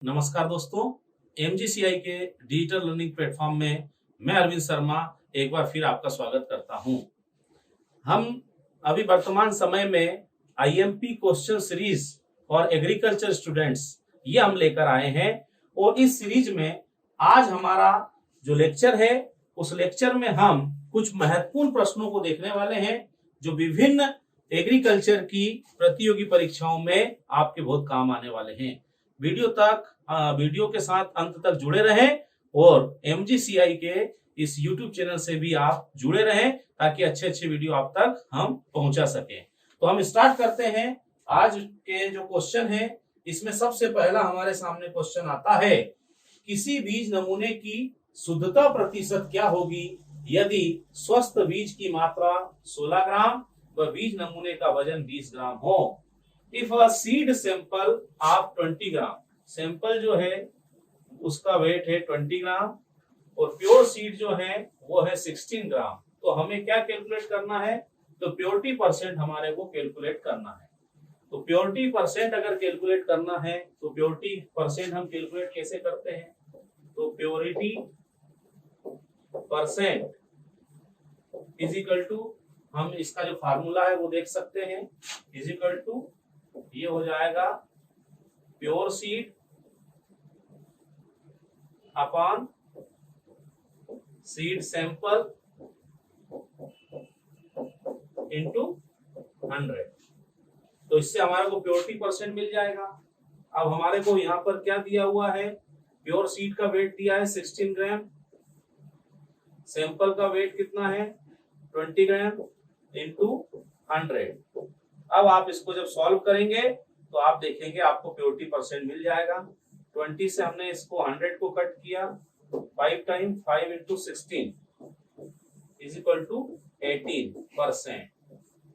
नमस्कार दोस्तों, MGCI के डिजिटल लर्निंग प्लेटफॉर्म में मैं अरविंद शर्मा एक बार फिर आपका स्वागत करता हूं। हम अभी वर्तमान समय में IMP क्वेश्चन सीरीज और एग्रीकल्चर स्टूडेंट्स ये हम लेकर आए हैं और इस सीरीज में आज हमारा जो लेक्चर है उस लेक्चर में हम कुछ महत्वपूर्ण प्रश्नों को देखने वाले हैं जो विभिन्न एग्रीकल्चर की प्रतियोगी परीक्षाओं में आपके बहुत काम आने वाले हैं। वीडियो के साथ अंत तक जुड़े रहें और MGCI के इस YouTube चैनल से भी आप जुड़े रहें ताकि अच्छे वीडियो आप तक हम पहुंचा सकें। तो हम स्टार्ट करते हैं। आज के जो क्वेश्चन है इसमें सबसे पहला हमारे सामने क्वेश्चन आता है, किसी बीज नमूने की शुद्धता प्रतिशत क्या होगी यदि स्वस्थ बीज की मात्रा 16 ग्राम व बीज नमूने का वजन 20 ग्राम हो। If a seed sample of 20 gram, sample जो है उसका वेट है 20 ग्राम और प्योर सीड जो है वो है 16 ग्राम। तो हमें क्या कैलकुलेट करना है? तो प्योरिटी परसेंट हमारे को कैलकुलेट करना है। तो प्योरिटी परसेंट अगर कैलकुलेट करना है तो प्योरिटी परसेंट हम कैलकुलेट कैसे करते हैं? तो purity percent is equal to, हम इसका जो फार्मूला है वो देख सकते हैं, इज इक्वल टू ये हो जाएगा pure seed upon seed sample into 100। तो इससे हमारे को प्योरिटी परसेंट मिल जाएगा। अब हमारे को यहाँ पर क्या दिया हुआ है? प्योर सीड का वेट दिया है 16 ग्राम, सैंपल का वेट कितना है 20 ग्राम इंटू 100। अब आप इसको जब सॉल्व करेंगे तो आप देखेंगे आपको प्योरिटी परसेंट मिल जाएगा। 20 से हमने इसको 100 को कट किया, 5 time 5 into 16 is equal to 18%।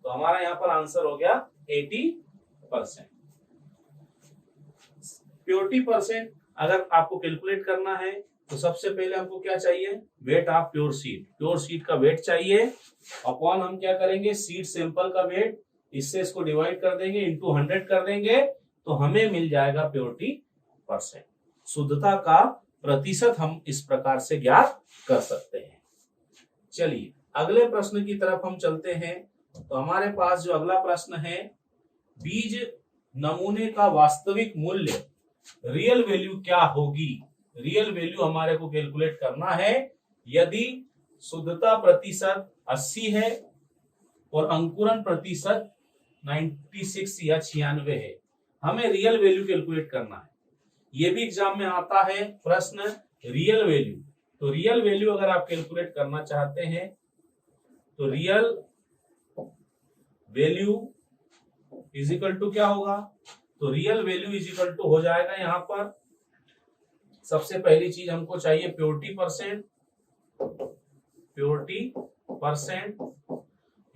तो हमारा यहाँ पर आंसर हो गया 80%। प्योरिटी परसेंट अगर आपको कैलकुलेट करना है तो सबसे पहले हमको क्या चाहिए? Weight of pure seed, pure seed का वेट चाहिए अपॉन हम क्या करेंगे? सीड सैंपल का वेट, इससे इसको डिवाइड कर देंगे, इंटू 100 कर देंगे तो हमें मिल जाएगा प्योरिटी परसेंट। शुद्धता का प्रतिशत हम इस प्रकार से ज्ञात कर सकते हैं। चलिए अगले प्रश्न की तरफ हम चलते हैं। तो हमारे पास जो अगला प्रश्न है, बीज नमूने का वास्तविक मूल्य रियल वैल्यू क्या होगी? रियल वैल्यू हमारे को कैलकुलेट करना है यदि शुद्धता प्रतिशत 80 है और अंकुरण प्रतिशत 96 या 96 है। हमें रियल वैल्यू कैलकुलेट करना है। ये भी एग्जाम में आता है प्रश्न रियल वैल्यू। तो रियल वैल्यू अगर आप कैलकुलेट करना चाहते हैं तो real value is equal to क्या होगा? तो real value is equal to हो जाएगा, यहाँ पर सबसे पहली चीज हमको चाहिए purity percent, purity percent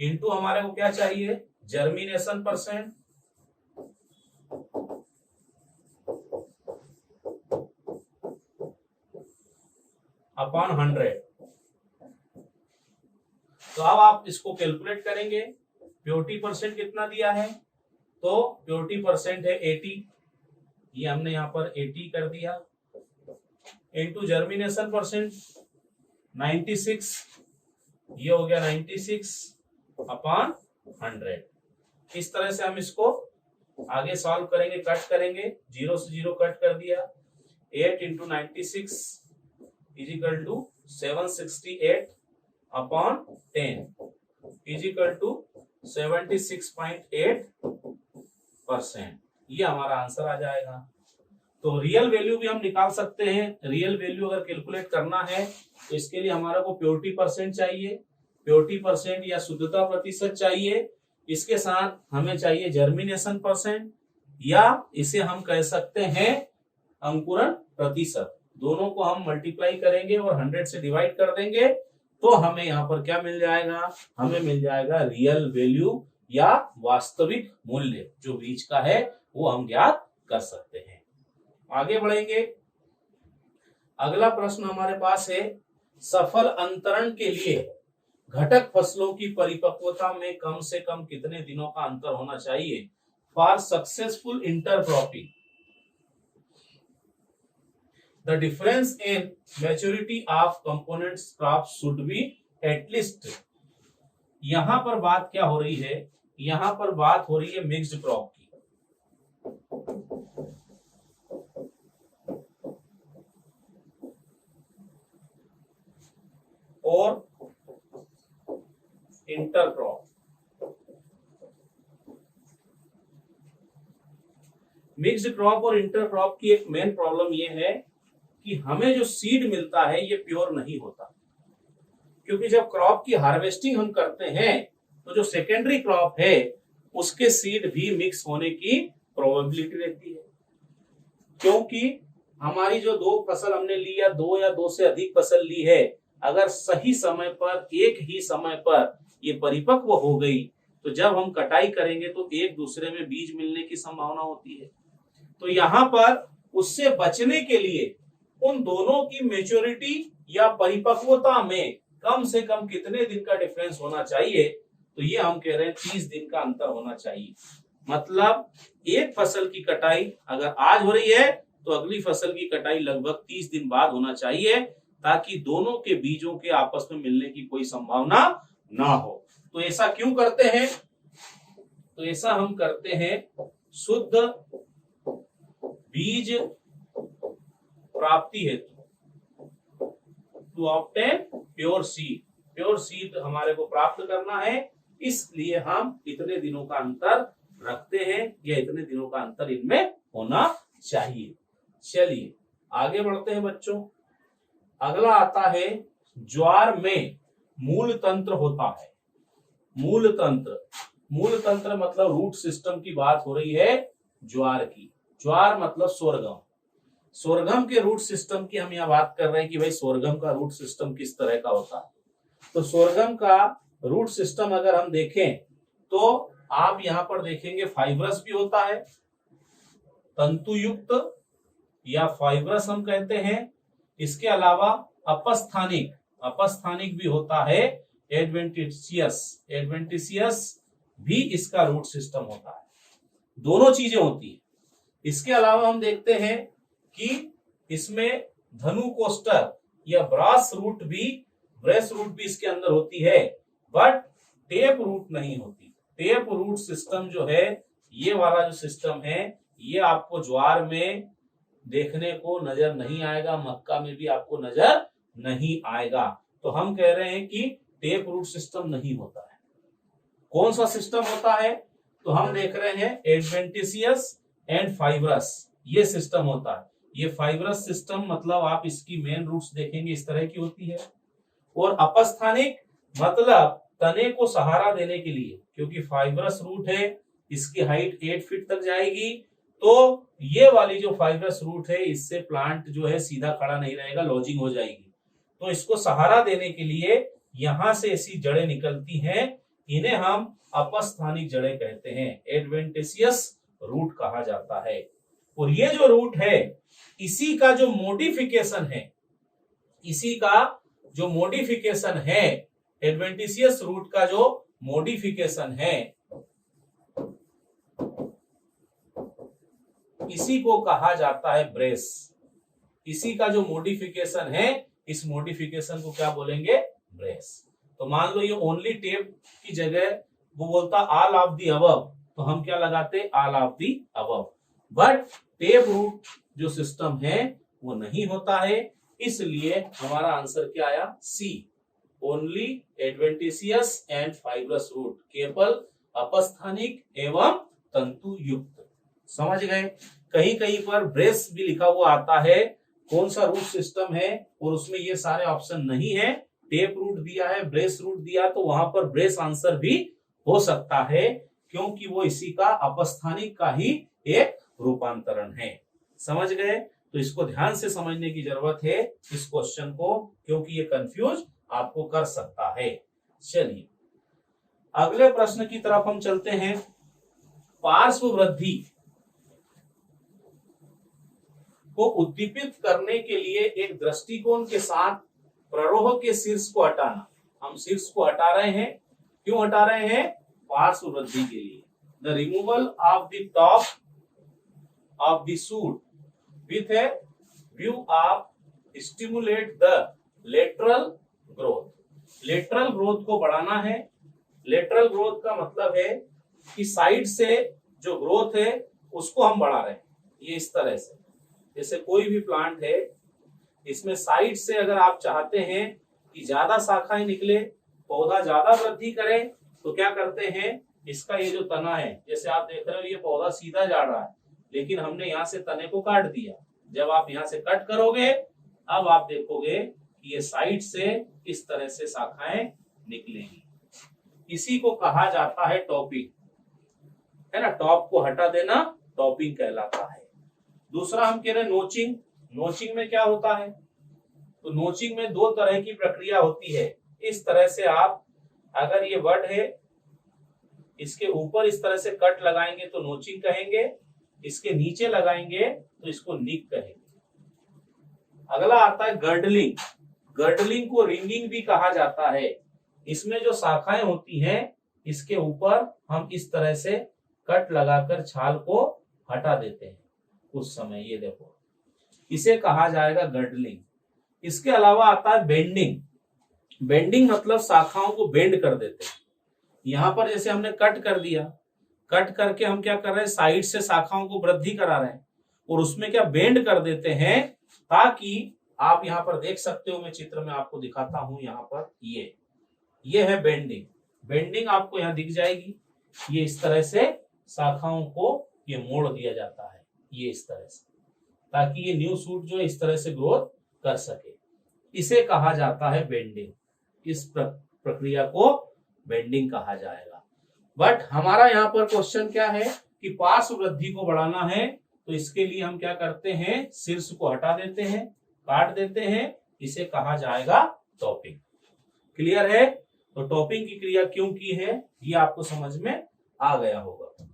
into हमारे को क्या चाहिए? Germination percent upon 100। तो अब आप इसको कैलकुलेट करेंगे। प्योरिटी परसेंट कितना दिया है? तो प्योरिटी परसेंट है 80, ये हमने यहाँ पर 80 कर दिया, इंटू जर्मिनेशन परसेंट 96, ये हो गया 96 अपॉन 100। इस तरह से हम इसको आगे सॉल्व करेंगे, कट करेंगे, 0 से 0 कट कर दिया, 8 into 96 is equal to 768 upon 10 is equal to 76.8%। ये हमारा आंसर आ जाएगा। तो रियल वैल्यू भी हम निकाल सकते हैं। रियल वैल्यू अगर कैलकुलेट करना है तो इसके लिए हमारा को प्योरिटी परसेंट चाहिए, प्योरिटी परसेंट या शुद्धता प्रतिशत चाहिए, इसके साथ हमें चाहिए जर्मिनेशन परसेंट या इसे हम कह सकते हैं अंकुरण प्रतिशत। दोनों को हम मल्टीप्लाई करेंगे और 100 से डिवाइड कर देंगे तो हमें यहाँ पर क्या मिल जाएगा? हमें मिल जाएगा रियल वैल्यू या वास्तविक मूल्य जो बीज का है वो हम ज्ञात कर सकते हैं। आगे बढ़ेंगे। अगला प्रश्न हमारे पास है, सफल अंतरण के लिए घटक फसलों की परिपक्वता में कम से कम कितने दिनों का अंतर होना चाहिए for successful intercropping? The difference in maturity of components crop should be at least. यहां पर बात क्या हो रही है, यहां पर बात हो रही है मिक्स्ड क्रॉप की। और इंटरक्रॉप। मिक्स्ड क्रॉप और इंटरक्रॉप की एक मेन प्रॉब्लम यह है कि हमें जो सीड मिलता है ये प्योर नहीं होता, क्योंकि जब क्रॉप की हार्वेस्टिंग हम करते हैं तो जो सेकेंडरी क्रॉप है उसके सीड भी मिक्स होने की प्रोबेबिलिटी रहती है, क्योंकि हमारी जो दो फसल हमने ली या दो से अधिक फसल ली है, अगर सही समय पर एक ही समय पर ये परिपक्व हो गई तो जब हम कटाई करेंगे तो एक दूसरे में बीज मिलने की संभावना होती है। तो यहाँ पर उससे बचने के लिए उन दोनों की मैच्योरिटी या परिपक्वता में कम से कम कितने दिन का डिफरेंस होना चाहिए, तो ये हम कह रहे हैं 30 दिन का अंतर होना चाहिए। मतलब एक फसल की कटाई अगर आज हो रही है तो अगली फसल की कटाई लगभग 30 दिन बाद होना चाहिए, ताकि दोनों के बीजों के आपस में मिलने की कोई संभावना ना हो। तो ऐसा क्यों करते हैं, तो ऐसा हम करते हैं शुद्ध बीज प्राप्ति हेतु, to obtain pure seed. Pure seed हमारे को प्राप्त करना है, इसलिए हम इतने दिनों का अंतर रखते हैं या इतने दिनों का अंतर इनमें होना चाहिए। चलिए आगे बढ़ते हैं बच्चों। अगला आता है ज्वार में मूल तंत्र होता है। मूल तंत्र मतलब रूट सिस्टम की बात हो रही है ज्वार की। ज्वार मतलब सोरगम। सोरगम के रूट सिस्टम की हम यहाँ बात कर रहे हैं कि भाई सोरगम का रूट सिस्टम किस तरह का होता है। तो सोरगम का रूट सिस्टम अगर हम देखें तो आप यहाँ पर देखेंगे फाइब्रस भी होता है, तंतुयुक्त या फाइब्रस हम कहते हैं। इसके अलावा अपस्थानिक भी होता है, एडवेंटिशियस भी इसका रूट सिस्टम होता है। दोनों चीजें होती है। इसके अलावा हम देखते हैं कि इसमें धनुकोस्टर या ब्रास रूट भी इसके अंदर होती है, बट टेप रूट नहीं होती। टेप रूट सिस्टम जो है, ये वाला जो सिस्टम है, ये आपको ज्वार में देखने को नजर नहीं आएगा, मक्का में भी आपको नजर नहीं आएगा। तो हम कह रहे हैं कि टेप रूट सिस्टम नहीं होता है। कौन सा सिस्टम होता है, तो हम देख रहे हैं एडवेंटिशियस एंड फाइब्रस, ये सिस्टम होता है। ये फाइब्रस सिस्टम मतलब आप इसकी मेन रूट्स देखेंगे इस तरह की होती है। और अपस्थानिक मतलब तने को सहारा देने के लिए, क्योंकि फाइब्रस रूट है, इसकी हाइट 8 फीट तक जाएगी, तो ये वाली जो फाइब्रस रूट है इससे प्लांट जो है सीधा खड़ा नहीं रहेगा, लॉजिंग हो जाएगी। तो इसको सहारा देने के लिए यहां से ऐसी जड़ें निकलती हैं, इन्हें हम अपस्थानिक जड़ें कहते हैं, एडवेंटिशियस रूट कहा जाता है। और ये जो रूट है इसी का जो मॉडिफिकेशन है, एडवेंटिशियस रूट का जो मॉडिफिकेशन है, इसी को कहा जाता है ब्रेस। इसी का जो मॉडिफिकेशन है, इस मॉडिफिकेशन को क्या बोलेंगे, ब्रेस। तो मान लो ये ओनली टेप की जगह वो बोलता ऑल ऑफ द अबव, तो हम क्या लगाते, all of the above. But tap root जो सिस्टम है वो नहीं होता है, इसलिए हमारा आंसर क्या आया, C, only adventitious and fibrous root, केवल अपस्थानिक एवं तंतु युक्त। समझ गए। कहीं कहीं पर ब्रेस भी लिखा हुआ आता है, कौन सा रूट सिस्टम है, और उसमें ये सारे ऑप्शन नहीं है, टेप रूट दिया है, ब्रेस रूट दिया, तो वहां पर ब्रेस आंसर भी हो सकता है, क्योंकि वो इसी का अपस्थानिक का ही एक रूपांतरण है। समझ गए। तो इसको ध्यान से समझने की जरूरत है इस क्वेश्चन को, क्योंकि ये कंफ्यूज आपको कर सकता है। चलिए अगले प्रश्न की तरफ हम चलते हैं। पार्श्व वृद्धि को उद्दीपित करने के लिए एक दृष्टिकोण के साथ प्ररोह के शीर्ष को हटाना। हम शीर्ष को हटा रहे हैं, क्यों हटा रहे हैं, पार्श्व वृद्धि के लिए। The removal of the top of the shoot view of stimulate the lateral growth. Lateral growth को बढ़ाना है। लेटरल ग्रोथ का मतलब है कि साइड से जो ग्रोथ है उसको हम बढ़ा रहे हैं। ये इस तरह से, जैसे कोई भी प्लांट है, इसमें साइड से अगर आप चाहते हैं कि ज्यादा शाखाएं निकले, पौधा ज्यादा वृद्धि करे, तो क्या करते हैं, इसका ये जो तना है, जैसे आप देख रहे हो ये पौधा सीधा जा रहा है, लेकिन हमने यहाँ से तने को काट दिया। जब आप यहाँ से कट करोगे, अब आप देखोगे कि ये साइड से इस तरह से शाखाएं निकलेंगी। इसी को कहा जाता है टॉपिंग, है ना। टॉप को हटा देना टॉपिंग कहलाता है। दूसरा हम कह रहे हैं नोचिंग। नोचिंग में क्या होता है, तो नोचिंग में दो तरह की प्रक्रिया होती है। इस तरह से आप, अगर ये वर्ड है, इसके ऊपर इस तरह से कट लगाएंगे तो नोचिंग कहेंगे, इसके नीचे लगाएंगे तो इसको निक कहेंगे। अगला आता है गर्डलिंग। गर्डलिंग को रिंगिंग भी कहा जाता है। इसमें जो शाखाएं होती हैं, इसके ऊपर हम इस तरह से कट लगाकर छाल को हटा देते हैं उस समय। ये देखो, इसे कहा जाएगा गर्डलिंग। इसके अलावा आता है बेंडिंग। बेंडिंग मतलब शाखाओं को बेंड कर देते हैं। यहां पर जैसे हमने कट कर दिया, कट करके हम क्या कर रहे हैं, साइड से शाखाओं को वृद्धि करा रहे हैं और उसमें क्या बेंड कर देते हैं, ताकि आप यहां पर देख सकते हो, मैं चित्र में आपको दिखाता हूं। यहां पर ये है बेंडिंग। बेंडिंग आपको यहां दिख जाएगी। ये इस तरह से शाखाओं को ये मोड़ दिया जाता है, ये इस तरह से, ताकि ये न्यू शूट जो इस तरह से ग्रोथ कर सके। इसे कहा जाता है बेंडिंग। इस प्रक्रिया को बेंडिंग कहा जाएगा। बट हमारा यहाँ पर क्वेश्चन क्या है कि पार्श्व वृद्धि को बढ़ाना है, तो इसके लिए हम क्या करते हैं, शीर्ष को हटा देते हैं, काट देते हैं। इसे कहा जाएगा टॉपिंग। क्लियर है। तो टॉपिंग की क्रिया क्यों की है, ये आपको समझ में आ गया होगा।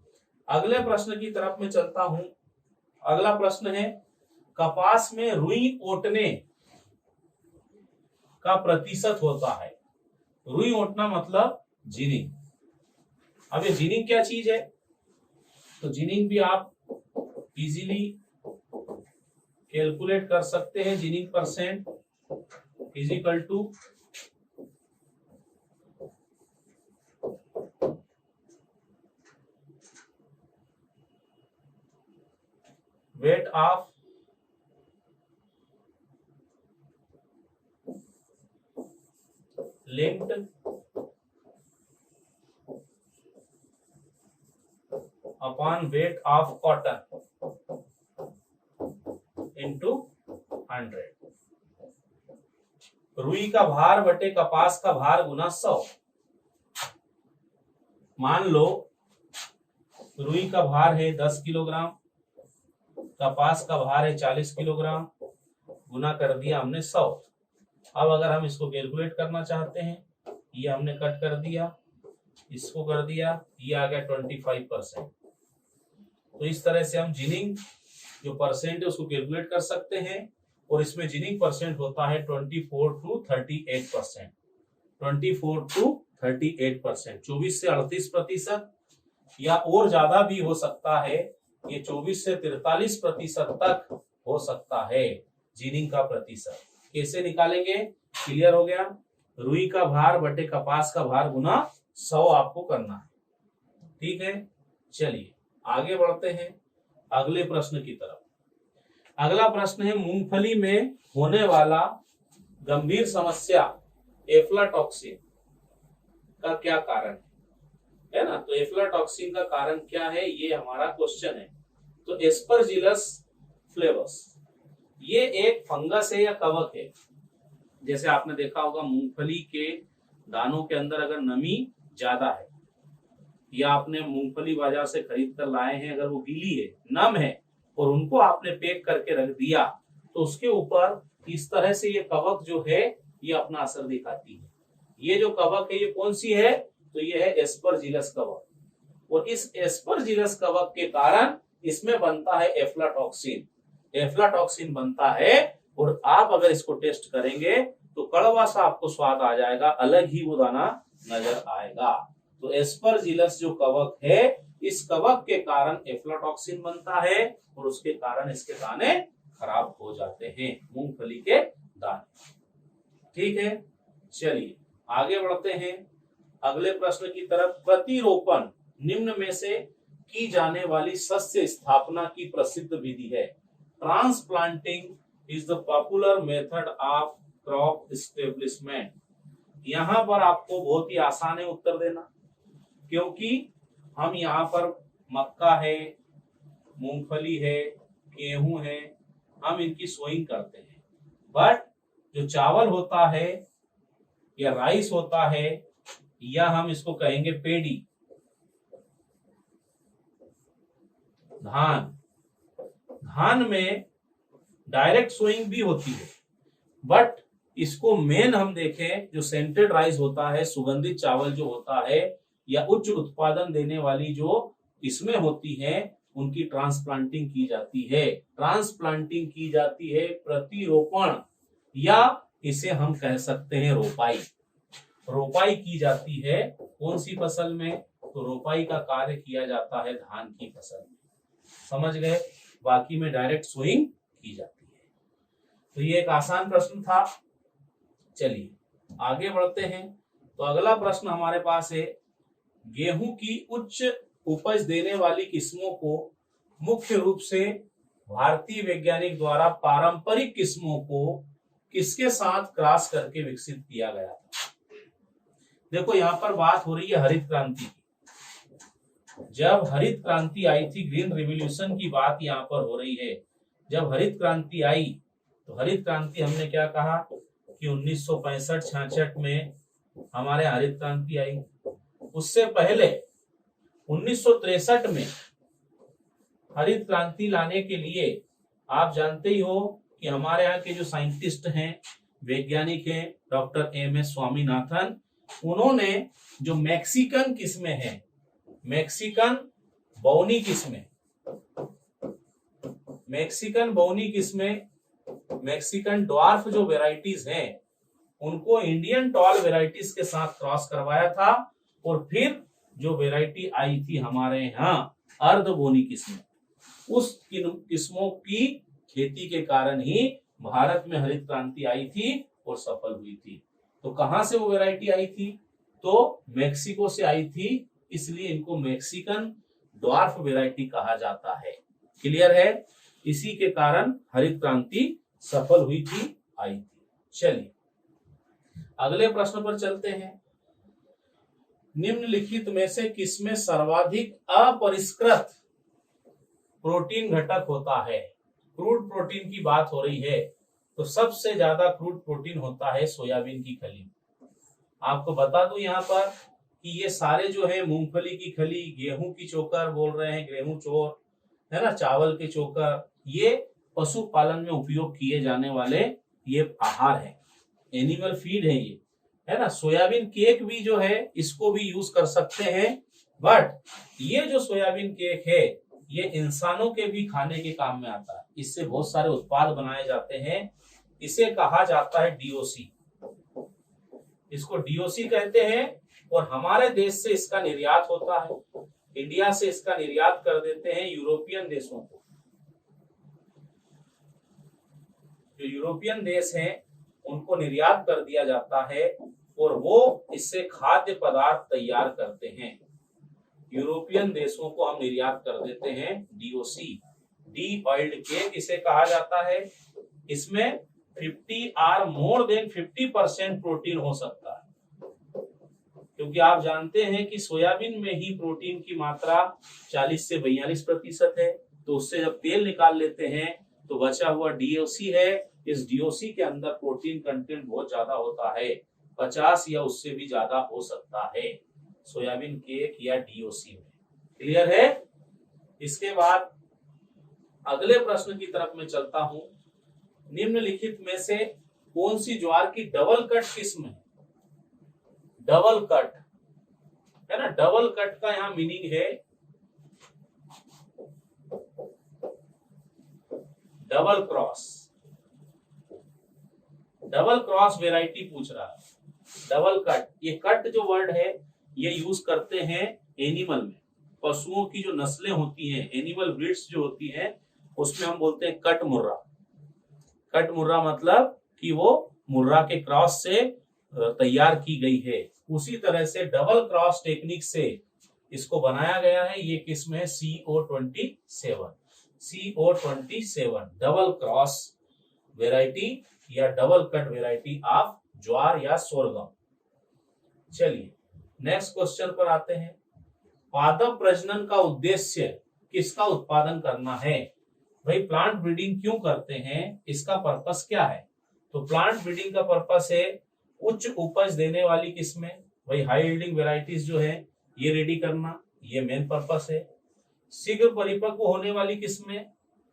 अगले प्रश्न की तरफ मैं चलता हूं। अगला प्रश्न है, कपास में रुई ओटने का प्रतिशत होता है। रुई ओटना मतलब जिनिंग। अब ये जिनिंग क्या चीज है, तो जिनिंग भी आप इजीली कैलकुलेट कर सकते हैं। Ginning percent is equal to weight of linked upon weight of cotton into 100। रुई का भार बटे कपास का भार गुना 100। मान लो रुई का भार है 10 किलोग्राम, कपास का भार है 40 किलोग्राम, गुना कर दिया हमने 100। अब अगर हम इसको कैलकुलेट करना चाहते हैं, ये हमने कट कर दिया, इसको कर दिया, ये आ गया 25%। तो इस तरह से हम जिनिंग जो परसेंट है उसको कैलकुलेट कर सकते हैं। और इसमें जिनिंग परसेंट होता है 24 to 38%। 24 to 38%, 24 से 38% या और ज्यादा भी हो सकता है। ये 24 से 43% तक हो सकता है जिनिंग का प्रतिशत। कैसे निकालेंगे, क्लियर हो गया। रुई का भार बटे कपास का भार गुना 100 आपको करना है। ठीक है, चलिए आगे बढ़ते हैं अगले प्रश्न की तरफ। अगला प्रश्न है, मूंगफली में होने वाला गंभीर समस्या एफ्लाटॉक्सिन का क्या कारण है ना। तो एफ्लाटॉक्सिन का कारण क्या है, ये हमारा क्वेश्चन है। तो एस्परजिलस फ्लेवस ये एक फंगस है या कवक है। जैसे आपने देखा होगा मूंगफली के दानों के अंदर अगर नमी ज्यादा है, या आपने मूंगफली बाजार से खरीद कर लाए हैं, अगर वो गीली है, नम है, और उनको आपने पैक करके रख दिया, तो उसके ऊपर इस तरह से ये कवक जो है ये अपना असर दिखाती है। ये जो कवक है ये कौन सी है, तो ये है एस्परजिलस कवक। और इस एस्परजिलस कवक के कारण इसमें बनता है एफ्लाटॉक्सिन। एफ्लाटॉक्सिन बनता है और आप अगर इसको टेस्ट करेंगे तो कड़वा सा आपको स्वाद आ जाएगा, अलग ही वो दाना नजर आएगा। तो एस्परजिलस जो कवक है, इस कवक के कारण एफ्लाटॉक्सिन बनता है और उसके कारण इसके दाने खराब हो जाते हैं, मूंगफली के दाने। ठीक है, चलिए आगे बढ़ते हैं अगले प्रश्न की तरफ। प्रतिरोपण निम्न में से की जाने वाली सस्य स्थापना की प्रसिद्ध विधि है। Transplanting is the popular method of crop establishment. यहां पर आपको बहुत ही आसान है उत्तर देना, क्योंकि हम यहाँ पर मक्का है, मूंगफली है, गेहूं है, हम इनकी सोइंग करते हैं। बट जो चावल होता है या राइस होता है, या हम इसको कहेंगे पेडी, धान, धान में डायरेक्ट सोइंग भी होती है। बट इसको मेन हम देखें, जो सेंटेड राइस होता है, सुगंधित चावल जो होता है, या उच्च उत्पादन देने वाली जो इसमें होती है, उनकी ट्रांसप्लांटिंग की जाती है। ट्रांसप्लांटिंग की जाती है, प्रतिरोपण, या इसे हम कह सकते हैं रोपाई। रोपाई की जाती है कौन सी फसल में? तो रोपाई का कार्य किया जाता है धान की फसल में। समझ गए? बाकी में डायरेक्ट सोइंग की जाती है। तो ये एक आसान प्रश्न था। चलिए आगे बढ़ते हैं। तो अगला प्रश्न हमारे पास है, गेहूं की उच्च उपज देने वाली किस्मों को मुख्य रूप से भारतीय वैज्ञानिक द्वारा पारंपरिक किस्मों को किसके साथ क्रॉस करके विकसित किया गया था? देखो यहाँ पर बात हो रही है हरित क्रांति की। जब हरित क्रांति आई थी, ग्रीन रिवॉल्यूशन की बात यहाँ पर हो रही है। जब हरित क्रांति आई, तो हरित क्रांति हमने क्या कहा कि 1965-66 में हमारे हरित क्रांति आई। उससे पहले 1963 में हरित क्रांति लाने के लिए आप जानते ही हो कि हमारे यहाँ के जो साइंटिस्ट हैं, वैज्ञानिक हैं, डॉक्टर एम.एस. स्वामीनाथन, उन्होंने जो मैक्सिकन किस्में हैं, मैक्सिकन बौनी किस्में, मैक्सिकन ड्वार्फ जो वेराइटीज हैं, उनको इंडियन टॉल वेराइटीज के साथ क्रॉस करवाया था। और फिर जो वेराइटी आई थी हमारे यहाँ अर्ध बोनी किस्में, उस किस्मों की खेती के कारण ही भारत में हरित क्रांति आई थी और सफल हुई थी। तो कहां से वो वैरायटी आई थी? तो मैक्सिको से आई थी, इसलिए इनको मैक्सिकन ड्वार्फ वैरायटी कहा जाता है। क्लियर है? इसी के कारण हरित क्रांति सफल हुई थी, आई थी। चलिए अगले प्रश्न पर चलते हैं। निम्नलिखित में से किसमें सर्वाधिक अपरिष्कृत प्रोटीन घटक होता है? क्रूड प्रोटीन की बात हो रही है, तो सबसे ज्यादा क्रूड प्रोटीन होता है सोयाबीन की खली। आपको बता दूं यहाँ पर कि ये सारे जो है मूंगफली की खली, गेहूं की चोकर बोल रहे हैं, गेहूं चोर है ना, चावल के चोकर, ये पशुपालन में उपयोग किए जाने वाले ये आहार है, एनिमल फीड है ये, है ना। सोयाबीन केक भी जो है इसको भी यूज कर सकते हैं, बट ये जो सोयाबीन केक है ये इंसानों के भी खाने के काम में आता है। इससे बहुत सारे उत्पाद बनाए जाते हैं। इसे कहा जाता है डीओसी, इसको डीओसी कहते हैं। और हमारे देश से इसका निर्यात होता है, इंडिया से इसका निर्यात कर देते हैं यूरोपियन देशों को। जो यूरोपियन देश हैं उनको निर्यात कर दिया जाता है और वो इससे खाद्य पदार्थ तैयार करते हैं। यूरोपियन देशों को हम निर्यात कर देते हैं डीओसी, डी ऑयल्ड केक इसे कहा जाता है। इसमें 50 और मोर देन 50% प्रोटीन हो सकता है, क्योंकि आप जानते हैं कि सोयाबीन में ही प्रोटीन की मात्रा 40 से 42% है। तो उससे जब तेल निकाल लेते हैं तो बचा हुआ डीओसी है। इस डीओसी के अंदर प्रोटीन कंटेंट बहुत ज्यादा होता है, 50 या उससे भी ज्यादा हो सकता है सोयाबीन केक या डीओसी में। क्लियर है? इसके बाद अगले प्रश्न की तरफ मैं चलता हूं। निम्नलिखित में से कौन सी ज्वार की डबल कट किस्म है? डबल कट है ना, डबल कट का यहां मीनिंग है double cross. Double cross variety पूछ रहा है। डबल कट, ये कट जो वर्ड है ये यूज करते हैं एनिमल में, पशुओं की जो नस्लें होती हैं, एनिमल ब्रीड्स जो होती हैं, उसमें हम बोलते हैं कट मुर्रा। कट मुर्रा मतलब कि वो मुर्रा के क्रॉस से तैयार की गई है। उसी तरह से डबल क्रॉस टेक्निक से इसको बनाया गया है। ये किस्म है CO27। CO27 double cross variety या डबल कट वेराइटी ऑफ ज्वार या सोरगम। चलिए नेक्स्ट क्वेश्चन पर आते हैं। पादप प्रजनन का उद्देश्य किसका उत्पादन करना है? भाई प्लांट ब्रीडिंग क्यों करते हैं, इसका पर्पस क्या है? तो प्लांट ब्रीडिंग का पर्पस है उच्च उपज देने वाली किस्में, भाई हाई यील्डिंग वेराइटीज जो है ये रेडी करना, ये मेन पर्पस है। शीघ्र परिपक्व होने वाली किस्में,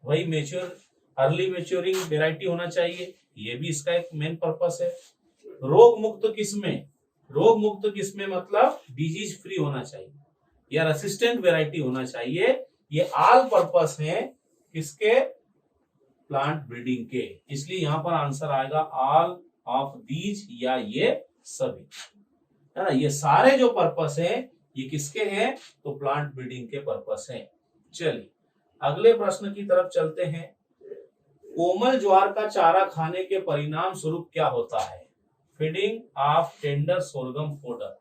वही मेच्योर अर्ली मेच्योरिंग वेराइटी होना चाहिए, ये भी इसका एक मेन पर्पस है। रोग मुक्त किस्में मतलब डिजीज फ्री होना चाहिए या रेसिस्टेंट वेराइटी होना चाहिए। ये ऑल पर्पस है किसके? प्लांट ब्रीडिंग के। इसलिए यहां पर आंसर आएगा ऑल ऑफ दीज या ये सभी, है ना। ये सारे जो पर्पस है ये किसके हैं? तो प्लांट ब्रीडिंग के पर्पस हैं। चलिए अगले प्रश्न की तरफ चलते हैं। कोमल ज्वार का चारा खाने के परिणाम स्वरूप क्या होता है? Feeding of tender sorghum fodder,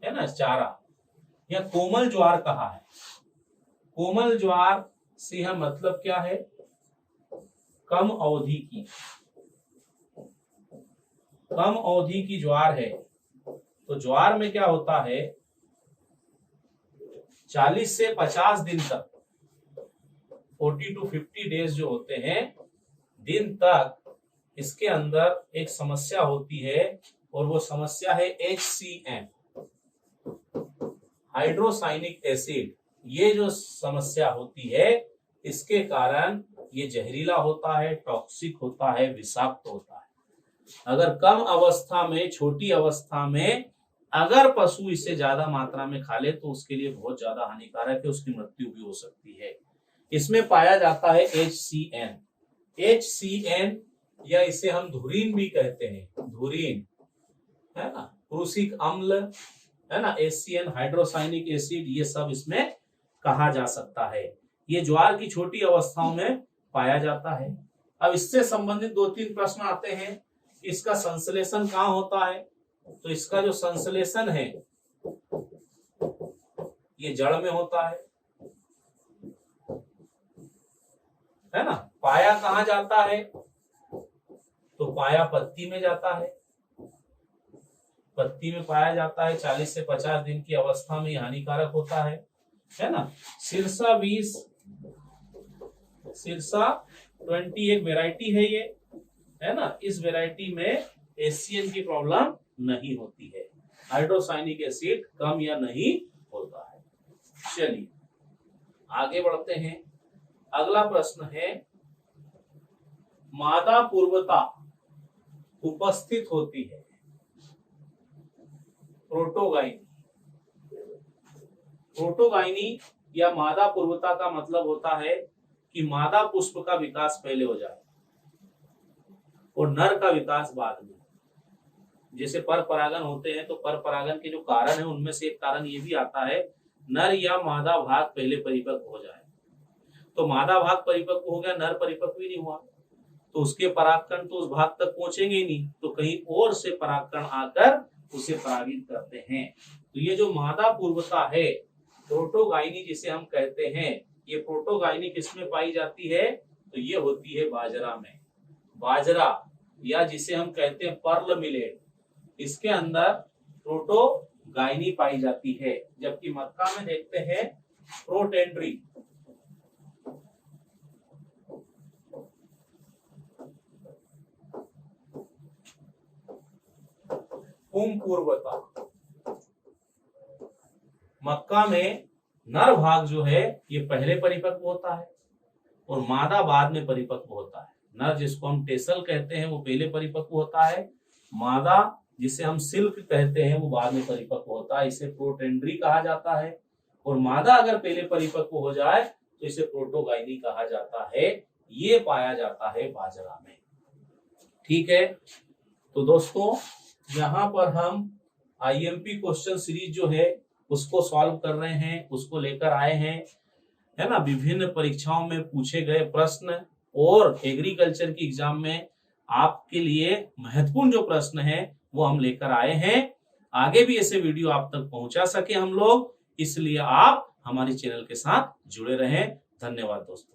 है ना, चारा या कोमल ज्वार कहा है। कोमल ज्वार से यह मतलब क्या है? कम अवधि की ज्वार है। तो ज्वार में क्या होता है, 40 से 50 दिन तक, 40 to 50 डेज जो होते हैं दिन तक, इसके अंदर एक समस्या होती है और वो समस्या है HCN, हाइड्रोसाइनिक एसिड। ये जो समस्या होती है इसके कारण ये जहरीला होता है, टॉक्सिक होता है, विषाक्त होता है। अगर कम अवस्था में, छोटी अवस्था में अगर पशु इसे ज्यादा मात्रा में खा ले तो उसके लिए बहुत ज्यादा हानिकारक है, उसकी मृत्यु भी हो सकती है। इसमें पाया जाता है HCN या इसे हम धुरीन भी कहते हैं, धुरीन, है ना, क्रूसिक अम्ल, है ना, HCN हाइड्रोसाइनिक एसिड, ये सब इसमें कहा जा सकता है। ये ज्वार की छोटी अवस्थाओं में पाया जाता है। अब इससे संबंधित 2-3 प्रश्न आते हैं। इसका संश्लेषण कहाँ होता है? तो इसका जो संश्लेषण है ये जड़ में होता है ना। पाया कहाँ जाता है? तो पाया पत्ती में जाता है, पत्ती में पाया जाता है। 40 से 50 दिन की अवस्था में हानिकारक होता है ना। सिरसा 20, सिरसा 20 एक वेराइटी है ये, है ना। इस वेराइटी में HCN की प्रॉब्लम नहीं होती है, हाइड्रोसाइनिक एसिड कम या नहीं होता है। चलिए आगे बढ़ते हैं। अगला प्रश्न है, मादा पूर्वता उपस्थित होती है प्रोटोगाइनी या मादा पूर्वता का मतलब होता है कि मादा पुष्प का विकास पहले हो जाए और नर का विकास बाद में। जैसे पर परागन होते हैं तो पर परागन के जो कारण है उनमें से एक कारण ये भी आता है नर या मादा भाग पहले परिपक्व हो जाए। तो मादा भाग परिपक्व हो गया, नर परिपक्व ही नहीं हुआ, तो उसके परागकण तो उस भाग तक पहुंचेंगे ही नहीं, तो कहीं और से परागकण आकर उसे परागित करते हैं। तो ये जो मादा पूर्वता है, प्रोटोगाइनी जिसे हम कहते हैं, ये प्रोटोगाइनी किसमें पाई जाती है? तो ये होती है बाजरा में। बाजरा या जिसे हम कहते हैं पर्ल मिलेट, इसके अंदर प्रोटोगाइनी पाई जाती है। जबकि मक्का में देखते हैं प्रोटेंड्री। पूर्वता, मक्का में नर भाग जो है ये पहले परिपक्व होता है और मादा बाद में परिपक्व होता है। नर जिसको हम टेसल कहते हैं वो पहले परिपक्व होता है, मादा जिसे हम सिल्क कहते हैं वो बाद में परिपक्व होता है। इसे प्रोटेंड्री कहा जाता है। और मादा अगर पहले परिपक्व हो जाए तो इसे प्रोटोगाइनी कहा जाता है। ये पाया जाता है बाजरा में। ठीक है, तो दोस्तों यहाँ पर हम IMP क्वेश्चन सीरीज जो है उसको सॉल्व कर रहे हैं, उसको लेकर आए हैं, है ना। विभिन्न परीक्षाओं में पूछे गए प्रश्न और एग्रीकल्चर की एग्जाम में आपके लिए महत्वपूर्ण जो प्रश्न है वो हम लेकर आए हैं। आगे भी ऐसे वीडियो आप तक पहुंचा सके हम लोग, इसलिए आप हमारे चैनल के साथ जुड़े रहें। धन्यवाद दोस्तों।